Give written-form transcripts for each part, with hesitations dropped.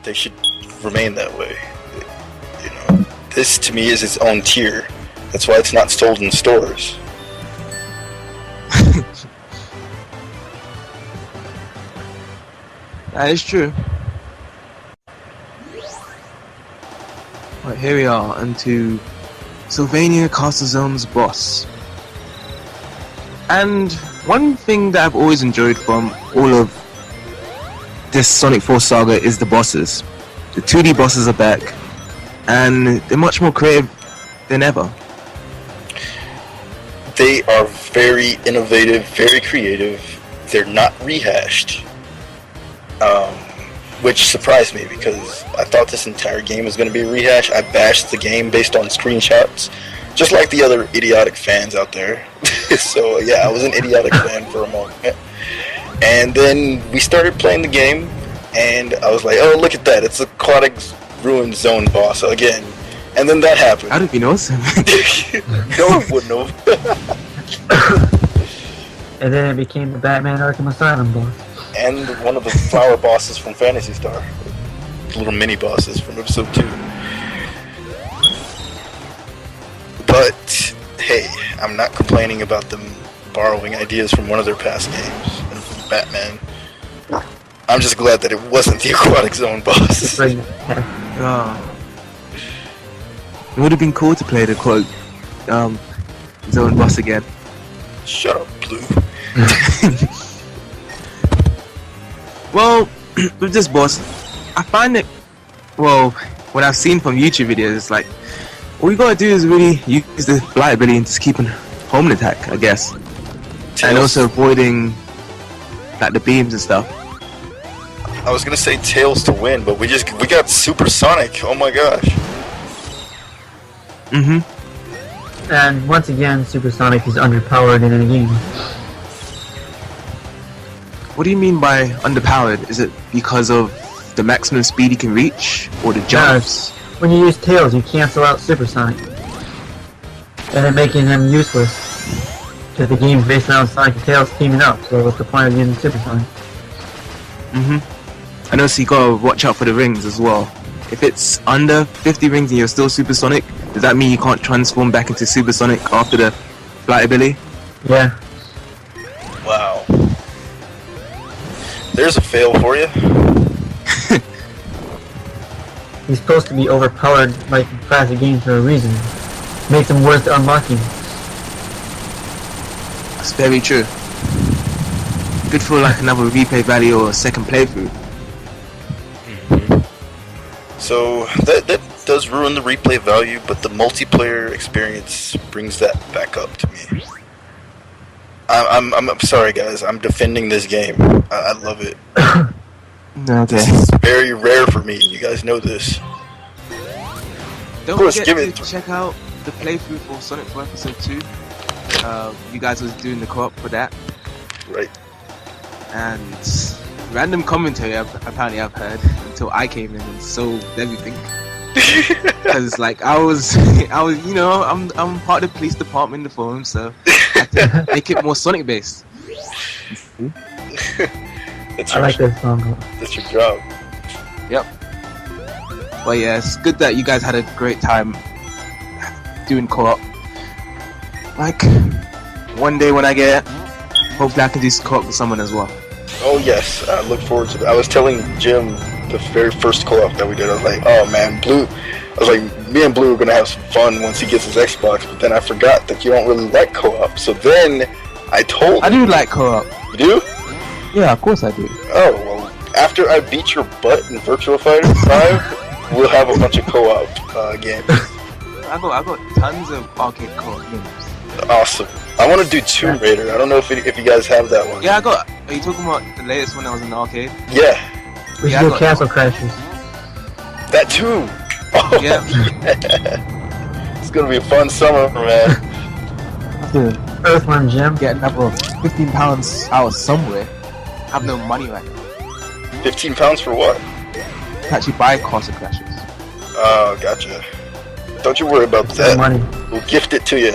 they should remain that way. You know, this to me is its own tier. That's why it's not sold in stores. That is true. Right, here we are, into Sylvania Castle Zone's boss. And one thing that I've always enjoyed from all of this Sonic 4 saga is the bosses. The 2D bosses are back, and they're much more creative than ever. They are very innovative, very creative. They're not rehashed. Which surprised me because I thought this entire game was going to be a rehash. I bashed the game based on screenshots, just like the other idiotic fans out there. So yeah, I was an idiotic fan for a moment. And then we started playing the game, and I was like, oh, look at that. It's Aquatic Ruin Zone boss again. And then that happened. How did you know? No one would know. And then it became the Batman Arkham Asylum boss. And one of the flower bosses from Phantasy Star. Little mini bosses from episode 2. But, hey, I'm not complaining about them borrowing ideas from one of their past games, and from Batman. I'm just glad that it wasn't the Aquatic Zone boss. Oh. It would have been cool to play the Aquatic Zone boss again. Shut up, Blue. Well, with this boss, I find it, well, what I've seen from YouTube videos, it's like, all you gotta do is really use the flight ability and just keep a homing attack, I guess. Tails. And also avoiding, like, the beams and stuff. I was gonna say Tails to win, but we got Supersonic, oh my gosh. Mm-hmm. And once again, Supersonic is underpowered in a game. What do you mean by underpowered? Is it because of the maximum speed you can reach, or the jumps? When you use Tails, you cancel out Supersonic. And then making them useless. Because the game's based around Sonic and Tails teaming up, so what's the point of using Supersonic? Mm-hmm. And also you gotta watch out for the rings as well. If it's under 50 rings and you're still Supersonic, does that mean you can't transform back into Supersonic after the flight ability? Yeah. Wow. There's a fail for you. He's supposed to be overpowered like classic games for a reason. Makes him worth unlocking. That's very true. Good for like another replay value or a second playthrough. So that does ruin the replay value, but the multiplayer experience brings that back up to me. I'm sorry guys, I'm defending this game. I love it. Okay. This is very rare for me, you guys know this. Don't course, forget to check out the playthrough for Sonic 4 Episode 2. You guys was doing the co-op for that. Right. And random commentary apparently I've heard until I came in and sold everything. Because like I was, you know, I'm part of the police department in the forum, so I had to make it more Sonic based. I like this song. That's your job. Yep. But yeah, it's good that you guys had a great time doing co-op. Like, one day when I get, hopefully I can do some co-op with someone as well. Oh yes, I look forward to that. I was telling Jim the very first co-op that we did, I was like, oh man, Blue, I was like, me and Blue are gonna have some fun once he gets his Xbox, but then I forgot that you don't really like co-op, so then I told I do like co-op. You do? Yeah, of course I do. Oh, well, after I beat your butt in Virtua Fighter 5, we'll have a bunch of co-op games. I got tons of arcade co-op games. Awesome. I want to do Tomb Raider. I don't know if you guys have that one. Yeah, I got. Are you talking about the latest one that was in the arcade? Yeah. We should do Castle Crashers. That too. Oh, yeah. It's gonna be a fun summer, man. Dude, Earthworm Jim. Get another £15 out somewhere. I have no money right now. £15 for what? To actually buy Castle Crashers. Oh, gotcha. Don't you worry about that. Money. We'll gift it to you.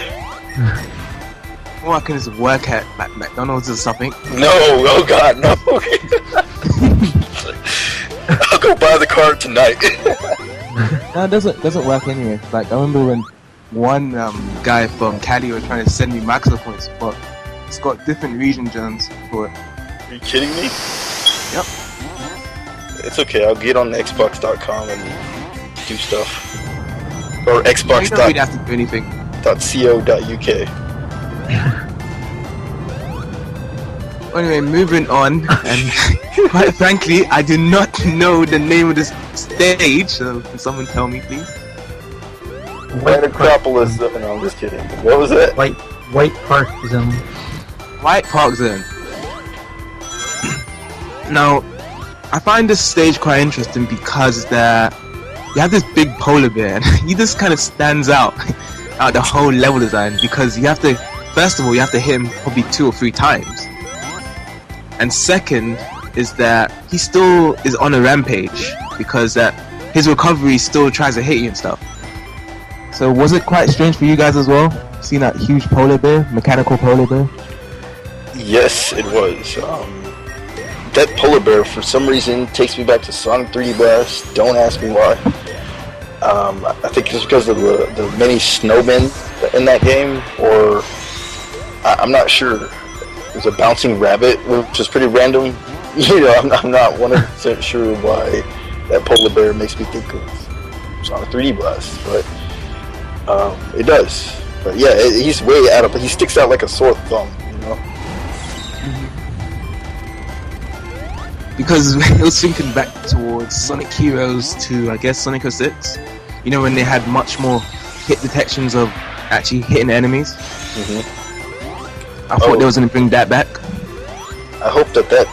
Or I can just work at like McDonald's or something. No, oh god, no. Oh go buy the card tonight. No, it doesn't work anyway. Like I remember when one guy from Cali was trying to send me microphones, but it's got different region zones for it. Are you kidding me? Yep. It's okay. I'll get on Xbox.com and do stuff. Or You don't really have to do anything. Xbox.co.uk. Anyway, moving on, and quite frankly, I do not know the name of this stage, so can someone tell me, please? White Acropolis. No, I'm just kidding. What was it? White Park Zone. White Park Zone. Now, I find this stage quite interesting because you have this big polar bear, and he just kind of stands out the whole level design because you have to, first of all, you have to hit him probably 2 or 3 times. And second is that he still is on a rampage because his recovery still tries to hit you and stuff. So was it quite strange for you guys as well? Seeing that huge polar bear, mechanical polar bear? Yes, it was. That polar bear, for some reason, takes me back to Sonic 3D Blast. Don't ask me why. I think it's because of the many snowmen in that game, or I'm not sure. There's a bouncing rabbit, which is pretty random. You know, I'm not 100% sure why that polar bear makes me think of Sonic 3D Blast, but it does. But yeah, he's way out of. He sticks out like a sore thumb, you know. Because it was thinking back towards Sonic Heroes to, I guess, Sonic 06. You know, when they had much more hit detections of actually hitting enemies. I thought they was going to bring that back. I hope that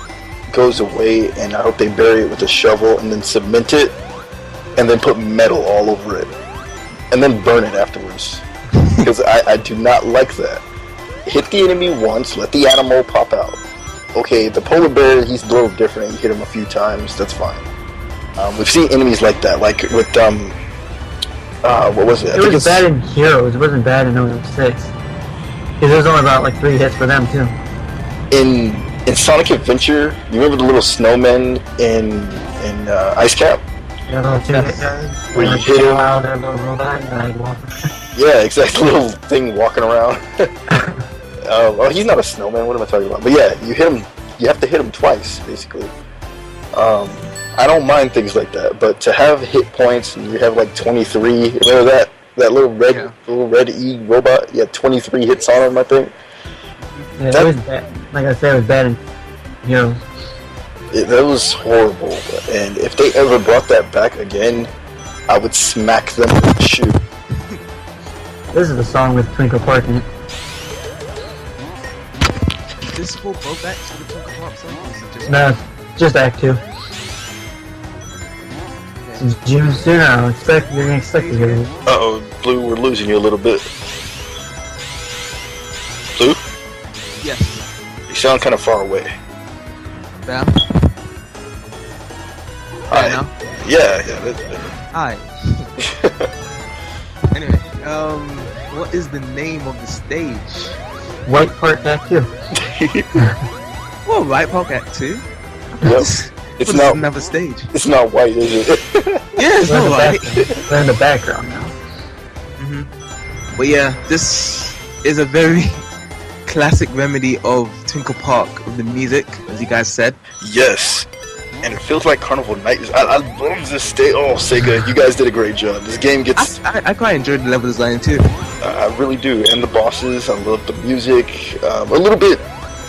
goes away, and I hope they bury it with a shovel and then cement it, and then put metal all over it, and then burn it afterwards. Because I do not like that. Hit the enemy once, let the animal pop out. Okay, the polar bear, he's a little different. You hit him a few times, that's fine. We've seen enemies like that, like with what was it? It was bad in Heroes. It wasn't bad in 06. Because there was only about like 3 hits for them too. In Sonic Adventure, you remember the little snowmen in Ice Cap? Where you hit him. Yeah, exactly. Little thing walking around. Oh, he's not a snowman. What am I talking about? But yeah, you hit him. You have to hit him twice, basically. I don't mind things like that, but to have hit points and you have like 23, remember that little red E robot? He had 23 hits on him, I think. Yeah, it was bad. Like I said, it was bad in Heroes. That was horrible. And if they ever brought that back again, I would smack them with a shoe. This is the song with Twinkle Park in it. Is this for both acts of the Twinkle Park song? Or is it just No, just Act 2. It's June soon. You're gonna expect to hear it. Uh-oh, Blue, we're losing you a little bit. Blue? Yes. You sound kind of far away. Yeah. Hi. Now? Yeah, that's better. Hi. Anyway, what is the name of the stage? White Park Act 2. Well, White Park Act 2? Yep. It's not another stage. It's not white, is it? Yeah, it's not white. They're in the background now. But yeah, this is a very classic remedy of Twinkle Park, of the music, as you guys said. Yes. And it feels like Carnival Night. I love this stage. Oh, Sega, you guys did a great job. This game gets... I quite enjoyed the level design too. I really do. And the bosses, I love the music. A little bit...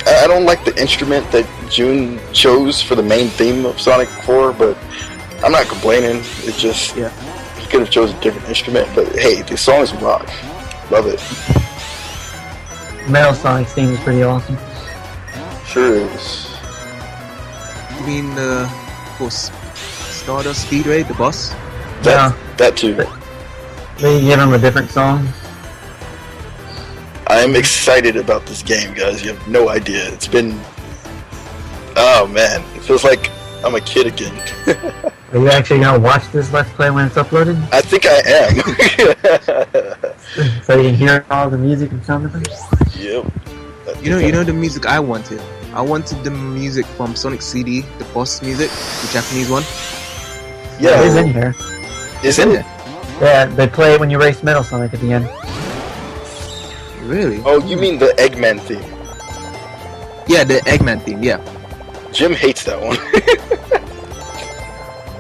I don't like the instrument that June chose for the main theme of Sonic 4, but I'm not complaining. It's just... Yeah. He could have chosen a different instrument, but hey, the songs rock. Love it. Metal Sonic's theme is pretty awesome. Sure is. You mean the, of course, Stardust Speedway, the boss? That too. They give him a different song. I'm excited about this game, guys. You have no idea. It's been... Oh, man. It feels like I'm a kid again. Are you actually gonna watch this Let's Play when it's uploaded? I think I am. So you can hear all the music and sound effects? Yep. You know the music I wanted? I wanted the music from Sonic CD, the boss music, the Japanese one. Yeah, It is in here. isn't it? Yeah, they play it when you race Metal Sonic at the end. Really? Oh, you mean the Eggman theme? Yeah, the Eggman theme. Yeah. Jim hates that one.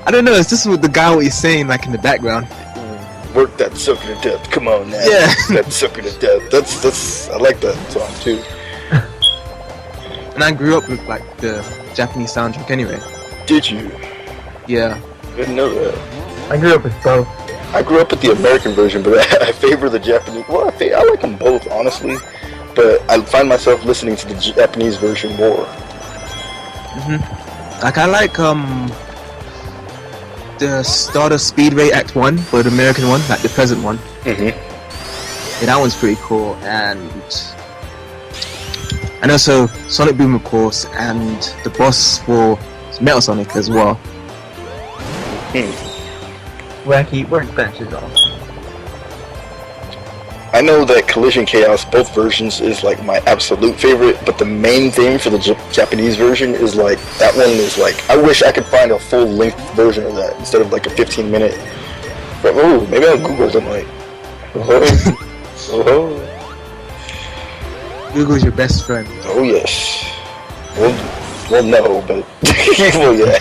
I don't know. It's just with the guy what he's saying like in the background. Work that sucker to death. Come on now. Yeah. That sucker to death. That's. I like that song too. And I grew up with like the Japanese soundtrack anyway. Did you? Yeah. Didn't know that. I grew up with both. I grew up with the American version, but I favor the Japanese. Well, I like them both, honestly. But I find myself listening to the Japanese version more. Like I like the Stardust Speedway Act 1 for the American one, like the present one. Yeah, that one's pretty cool. And also Sonic Boom, of course, and the boss for Metal Sonic as well. Wacky Workbench is awesome. I know that Collision Chaos, both versions, is like my absolute favorite, but the main theme for the Japanese version is like, that one is like, I wish I could find a full-length version of that instead of like a 15-minute. But, oh, maybe I'll Google tonight. Oh. Google's your best friend. Oh yes. Well, no, but well, yeah.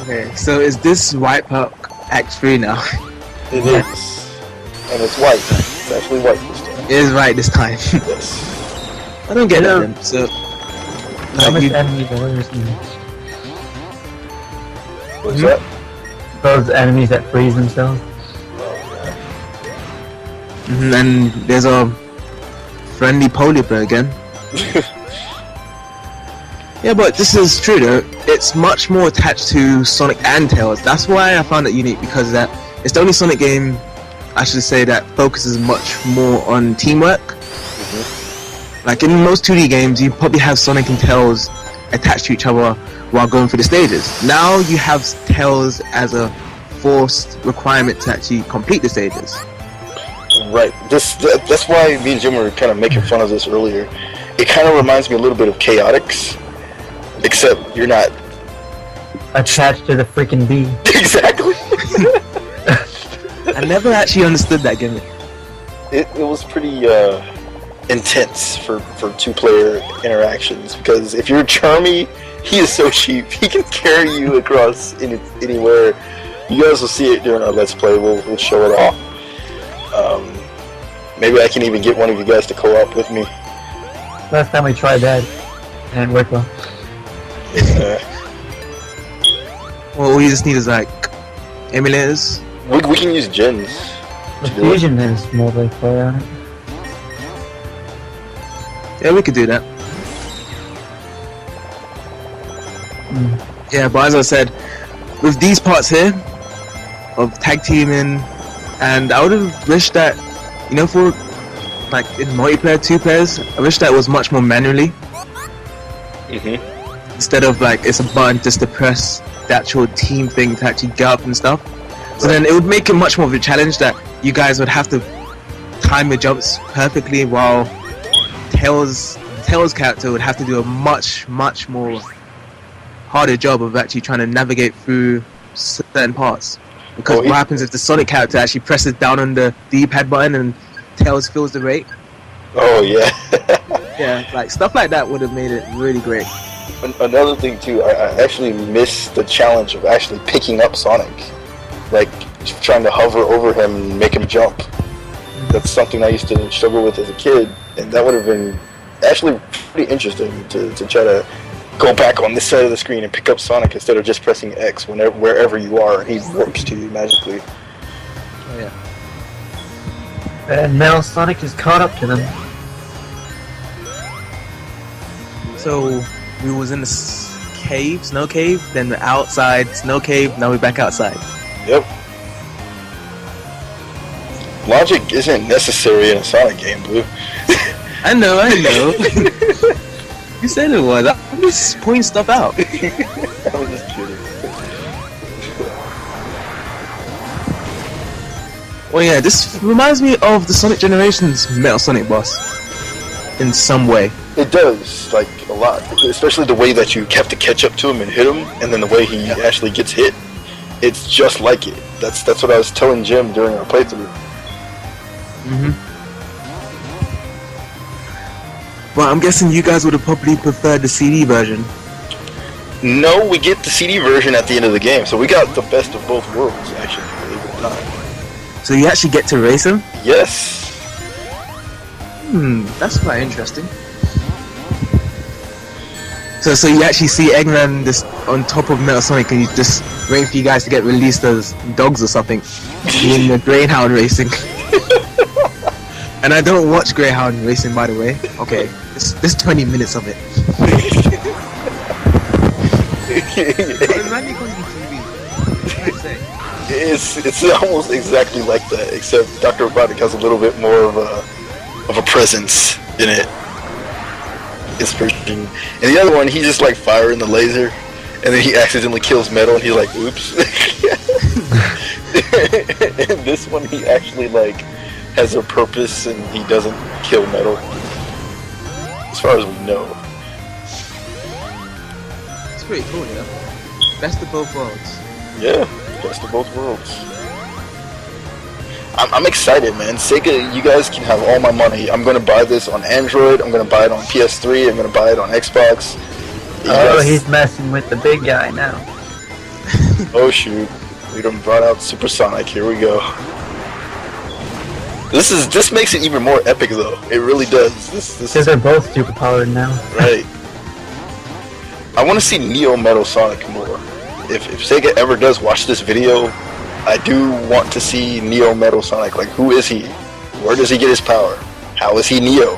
Okay, so is this Wipeout Act 3 now? It is. And it's white. It's actually white this time. It is right this time. Yes. I don't get that then. So, How much you, enemies are there? What's that? Those enemies that freeze themselves. and there's a friendly polar bear again. Yeah, but this is true though. It's much more attached to Sonic and Tails. That's why I found it unique, because that it's the only Sonic game, I should say, that focuses much more on teamwork. Like in most 2D games, you probably have Sonic and Tails attached to each other while going through the stages. Now you have Tails as a forced requirement to actually complete the stages. Right. That's why me and Jim were kind of making fun of this earlier. It kind of reminds me a little bit of Chaotix, except you're not Attached to the freaking bee. exactly. I never actually understood that gimmick. It was pretty intense for two-player interactions, because if you're Charmy, he is so cheap. He can carry you across anywhere. You guys will see it during our Let's Play. We'll show it off. Maybe I can even get one of you guys to co-op with me. Last time we tried that, and it worked well. Well, all you just need is like emulators. We can use gens. The Fusion is multiplayer on it. Yeah, we could do that. Yeah, but as I said, with these parts here of tag teaming, and I would have wished that, you know, for like in multiplayer, 2 players, I wish that was much more manually. Instead of like it's a button just to press the actual team thing to actually get up and stuff. So then it would make it much more of a challenge that you guys would have to time your jumps perfectly, while Tails' character would have to do a much more harder job of actually trying to navigate through certain parts. Because what happens if the Sonic character actually presses down on the D-pad button and Tails feels the rate? Oh yeah. Yeah, like stuff like that would have made it really great. Another thing too, I actually miss the challenge of actually picking up Sonic, like trying to hover over him and make him jump. That's something I used to struggle with as a kid, and that would have been actually pretty interesting to try to go back on this side of the screen and pick up Sonic instead of just pressing X wherever you are, and he warps to you magically. Oh yeah. And now Sonic is caught up to them. So we was in the cave, snow cave, then the outside, snow cave, now we're back outside. Yep. Logic isn't necessary in a Sonic game, Blue. I know. You said it was. I'm just pointing stuff out. I was just kidding. Well, yeah, this reminds me of the Sonic Generations Metal Sonic boss in some way. It does. Like, a lot, especially the way that you have to catch up to him and hit him, and then the way he actually gets hit. It's just like it. That's what I was telling Jim during our playthrough. Well, I'm guessing you guys would have probably preferred the CD version. No, we get the CD version at the end of the game, so we got the best of both worlds, actually, believe it or not. So you actually get to race him? Yes. That's quite interesting. So you actually see Eggman just on top of Metal Sonic, and you just waiting for you guys to get released as dogs or something in the Greyhound racing. And I don't watch Greyhound racing, by the way. Okay, there's 20 minutes of it. It's almost exactly like that, except Dr. Robotnik has a little bit more of a presence in it. It's pretty. And the other one, he's just like firing the laser, and then he accidentally kills Metal, and he's like, "Oops." And this one, he actually like has a purpose, and he doesn't kill Metal, as far as we know. It's pretty cool, yeah. Best of both worlds. Yeah, best of both worlds. I'm excited, man. Sega, you guys can have all my money. I'm gonna buy this on Android. I'm gonna buy it on PS3. I'm gonna buy it on Xbox. He's messing with the big guy now. Oh shoot, we done brought out Supersonic. Here we go. This makes it even more epic, though. It really does. Because they're both super powered now. Right. I want to see Neo Metal Sonic more. If Sega ever does watch this video, I do want to see Neo Metal Sonic. Like, who is he? Where does he get his power? How is he Neo?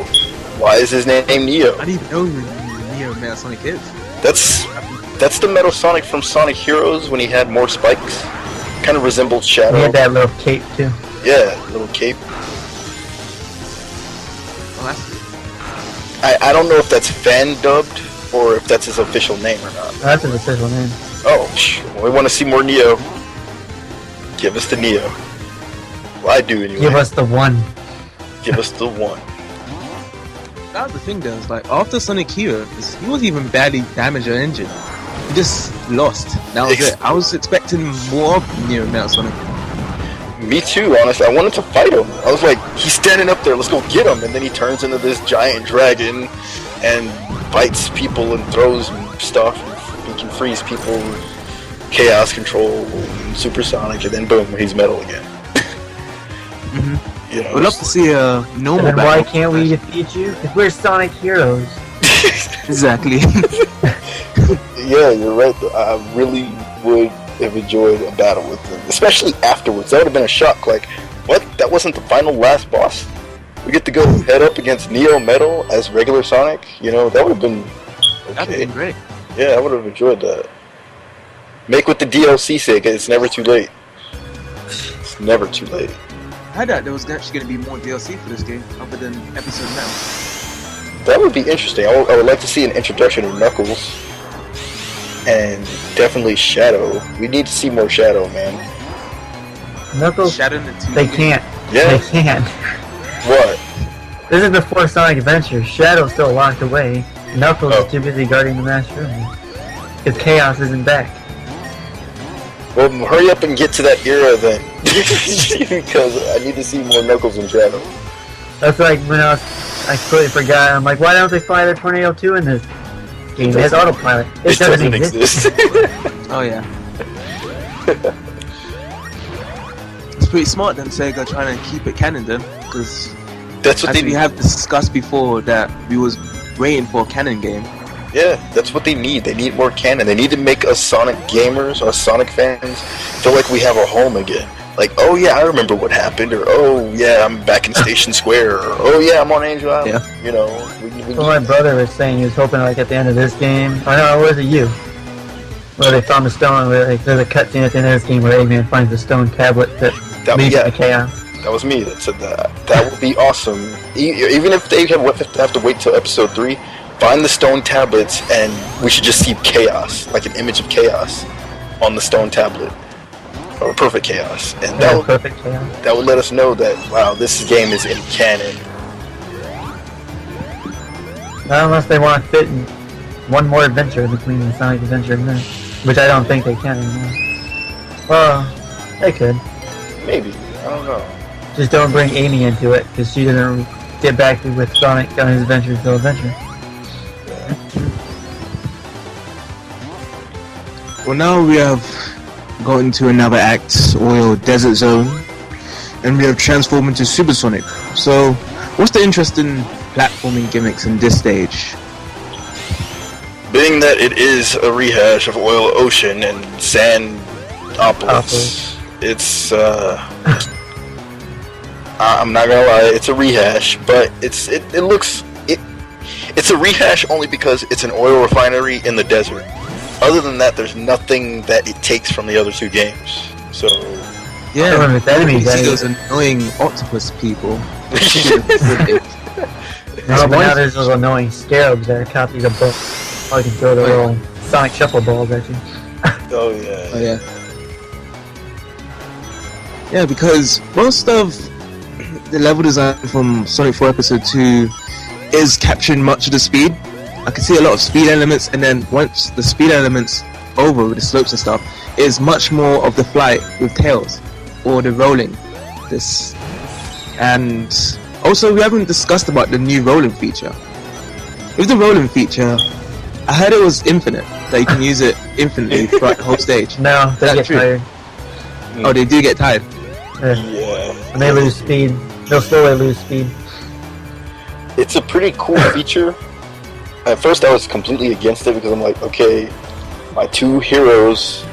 Why is his name Neo? I didn't even know who Neo Metal Sonic is. That's the Metal Sonic from Sonic Heroes when he had more spikes. Kind of resembled Shadow. He had that little cape too. Yeah, little cape. Oh, I don't know if that's fan dubbed or if that's his official name or not. That's his official name. Oh, well, we want to see more Neo. Give us the Neo. Well, I do anyway. Give us the one. Give us the one. that was the thing though, is like after Sonic Heroes, he wasn't even badly damaged or injured. He just lost. That was it. I was expecting more of Neo Metal Sonic. Me too, honestly. I wanted to fight him. I was like, he's standing up there, let's go get him. And then he turns into this giant dragon and bites people and throws stuff. He can freeze people with chaos control and supersonic, and then boom, he's metal again. You know, We'd love to see a normal then battle. why can't we defeat you? Because we're Sonic heroes. Exactly. Yeah, you're right. I really would have enjoyed a battle with them, especially afterwards. That would have been a shock. Like, what? That wasn't the final last boss? We get to go head up against Neo Metal as regular Sonic? You know, that would have been okay. That'd been great. Yeah, I would have enjoyed that. Make with the DLC, Sega. It's never too late. It's never too late. I heard that there was actually going to be more DLC for this game, other than Episode now. That would be interesting. I would like to see an introduction of Knuckles. And definitely Shadow. We need to see more Shadow, man. Knuckles, Shadow in the 2D they game. can't. Yeah. They can't. What? This is before Sonic Adventure. Shadow's still locked away. Knuckles Oh. is too busy guarding the Master Room. Because Chaos isn't back. Well, hurry up and get to that era then. Because I need to see more Knuckles and Shadow. That's like when I completely forgot. I'm like, why don't they fly the Tornado 2 in this game? It has autopilot. It doesn't exist. Oh yeah. It's pretty smart then, Sega, trying to keep it canon then, because That's what as they we have discussed before, that we was waiting for a canon game. Yeah, that's what they need. They need more canon. They need to make us Sonic gamers, us Sonic fans, feel like we have a home again. Like, oh yeah, I remember what happened, or oh yeah, I'm back in Station Square, or oh yeah, I'm on Angel Island. Yeah. You know, we Well, my brother was saying he was hoping like at the end of this game. Oh no, was it you? Where they found the stone, where like, there's a cutscene at the end of this game where Eggman finds the stone tablet that leads to Chaos. That was me that said that. That would be awesome. Even if they have to wait till episode 3, find the stone tablets, and we should just see Chaos, like an image of Chaos, on the stone tablet, or Perfect Chaos, and Yeah, perfect Chaos. that would let us know that wow, this game is in canon. Not unless they want to fit one more adventure between the Sonic Adventure and this, which I don't think they can anymore. Well, they could. Maybe. I don't know. Just don't bring Amy into it, because she doesn't get back with Sonic on his adventure till adventure. Well, now we have gotten to another act, or Desert Zone, and we have transformed into Supersonic. So, what's the interesting platforming gimmicks in this stage? Being that it is a rehash of Oil Ocean and Sandopolis, it's I'm not gonna lie, it's a rehash, but it's a rehash only because it's an oil refinery in the desert. Other than that, there's nothing that it takes from the other two games. So yeah, with enemies, you see those annoying octopus people. But now there's those annoying scarabs that are copies of both. I can throw the little Sonic Shuffle balls at you. Oh yeah. Oh yeah. Yeah, because most of the level design from Sonic 4 Episode 2 is capturing much of the speed. I can see a lot of speed elements, and then once the speed elements over with the slopes and stuff, is much more of the flight with tails or the rolling. This, and also we haven't discussed about the new rolling feature. With the rolling feature, I heard it was infinite, that you can use it infinitely throughout the whole stage. No, they get tired. Oh, they do get tired. Yeah. When they lose speed, they'll slowly lose speed. It's a pretty cool feature. At first I was completely against it because I'm like, okay, my two heroes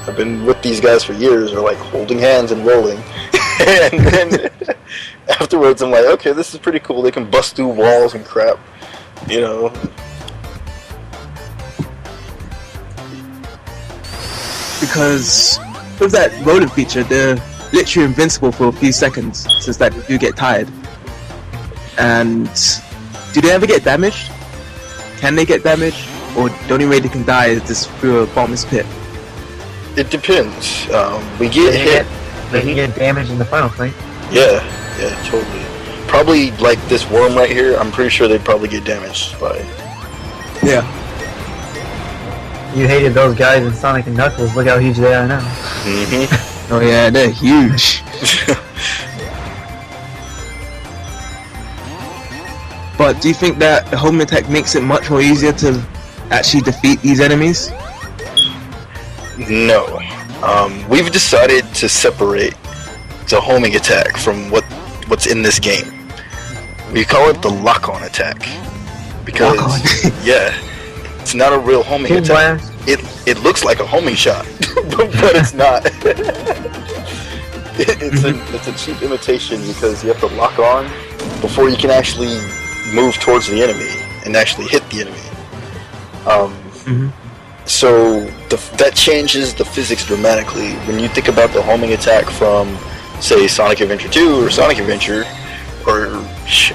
have been with these guys for years, are like holding hands and rolling. And then afterwards I'm like, okay, this is pretty cool. They can bust through walls and crap, you know. Because with that rolling feature, they're literally invincible for a few seconds, since that they do get tired. And do they ever get damaged? Can they get damaged? Or the only way they can die is just through a bottomless pit? It depends. We get hit. They can get damaged in the final fight. Yeah, totally. Probably like this worm right here, I'm pretty sure they'd probably get damaged by. Yeah. You hated those guys in Sonic and Knuckles. Look how huge they are now. Mm-hmm. Oh yeah, they're huge. But do you think that the homing attack makes it much more easier to actually defeat these enemies? No. We've decided to separate the homing attack from what's in this game. We call it the lock-on attack. Because, yeah, it's not a real homing attack. It looks like a homing shot, but it's not. It's a cheap imitation because you have to lock on before you can actually move towards the enemy and actually hit the enemy. So that changes the physics dramatically. When you think about the homing attack from, say, Sonic Adventure 2 or Sonic Adventure, or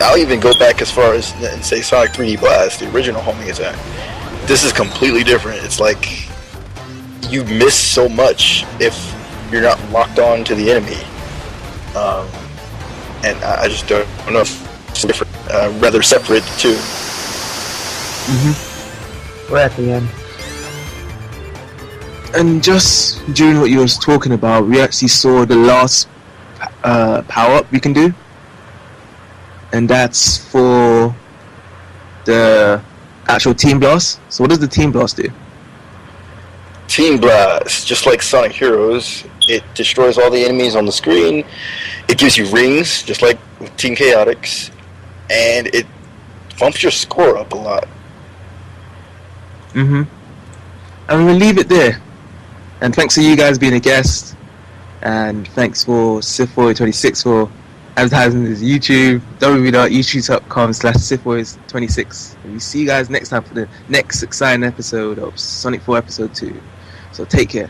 I'll even go back as far as and say Sonic 3D Blast, the original homing attack. This is completely different. It's like you miss so much if you're not locked on to the enemy. And I just don't know if it's different. Rather separate the two. We're at the end. And just during what you was talking about, we actually saw the last power-up we can do. And that's for the actual Team Blast. So what does the Team Blast do? Team Blast, just like Sonic Heroes, it destroys all the enemies on the screen. It gives you rings, just like with Team Chaotix, and it bumps your score up a lot. And we'll leave it there. And thanks for you guys being a guest. And thanks for SithBoy26 for advertising his YouTube, www.youtube.com/SithBoys26. And we see you guys next time for the next exciting episode of Sonic 4 Episode 2. So take care.